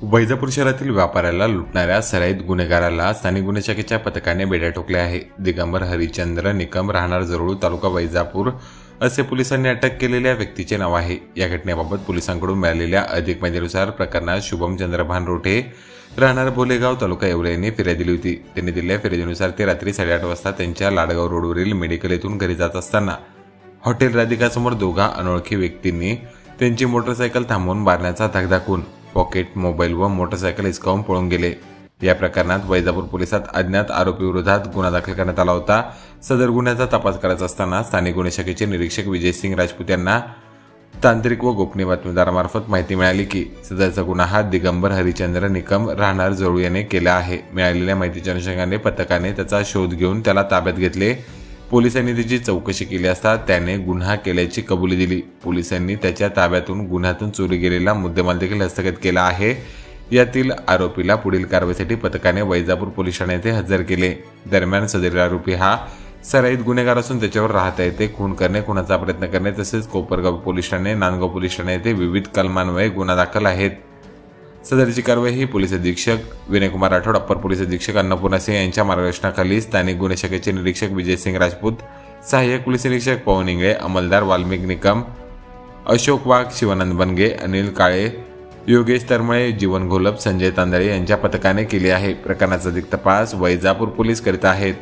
वैजापूर शहरातील व्यापाऱ्याला लुटणाऱ्या सराईत गुन्हेगाराला स्थानिक गुन्हे शाखेच्या पथकाने बेड्या ठोकले आहे। दिगंबर हरिचंद्र निकम, राहणार जरूळ, तालुका वैजापूर असे पोलिसांनी अटक केलेल्या व्यक्तीचे नाव आहे। या घटनेबाबत पोलिसांकडून मिळालेल्या अधिक माहितीनुसार प्रकरणात शुभम चंद्रभान रोठे, राहणार भोलेगाव, तालुका येवले यांनी फिर्याद दिली होती। त्यांनी दिलेल्या फिर्यादीनुसार ते रात्री 8:30 वाजता त्यांच्या लाडगाव रोडवरील मेडिकल येथून घरी जात असताना हॉटेल राधिकासमोर दोघा अनोळखी व्यक्तींनी त्यांची मोटरसायकल थांबवून मारण्याचा धाक दाखवून पॉकेट, मोबाईल व मोटरसायकल हिसकावून पळून गेले। या प्रकरणात वैजापूर पोलिसात अज्ञात आरोपी विरोधात गुन्हा दाखल करण्यात आला होता। सदर गुन्ह्याचा तपास करत असताना स्थानिक गुन्हे शाखेचे निरीक्षक विजयसिंग राजपूत यांना तांत्रिक व गोपनीय बातमीदारामार्फत माहिती मिळाली की सदरचा गुन्हा हा दिगंबर हरिचंद्र निकम, राहणार जरूळ याने केला आहे। मिळालेल्या माहितीच्या अनुषंगाने पथकाने त्याचा शोध घेऊन त्याला ताब्यात घेतले। पोलिसांनी त्याची चौकशी केली असता त्याने गुन्हा केल्याची कबुली दिली। पोलिसांनी त्याच्या ताब्यातून गुन्ह्यातून चोरी गेलेला मुद्देमाल देखील हस्तगत केला आहे। यातील आरोपीला पुढील कारवाईसाठी पथकाने वैजापूर पोलीस ठाणे येथे हजर केले। दरम्यान सदरील आरोपी हा सराईत गुन्हेगार असून त्याच्यावर राहता येते खून करणे, खुनाचा प्रयत्न करणे तसेच कोपरगाव पोलीस ठाणे, नांदगाव पोलीस ठाणे येथे विविध कलमान्वये गुन्हा दाखल आहेत। सदरची कारवाई ही पोलीस अधीक्षक विनयकुमार राठोड, अप्पर पोलीस अधीक्षक अन्नपूर्णा सिंह यांच्या मार्गदर्शनाखाली स्थानिक गुन्हे शाखेचे निरीक्षक विजयसिंग राजपूत, सहाय्यक पोलीस निरीक्षक पवन इंगळे, अंमलदार वाल्मिक निकम, अशोक वाघ, शिवानंद बनगे, अनिल काळे, योगेश तरमळे, जीवन घोलप, संजय तांदळे यांच्या पथकाने केली आहे। प्रकरणाचा अधिक तपास वैजापूर पोलीस करीत आहेत।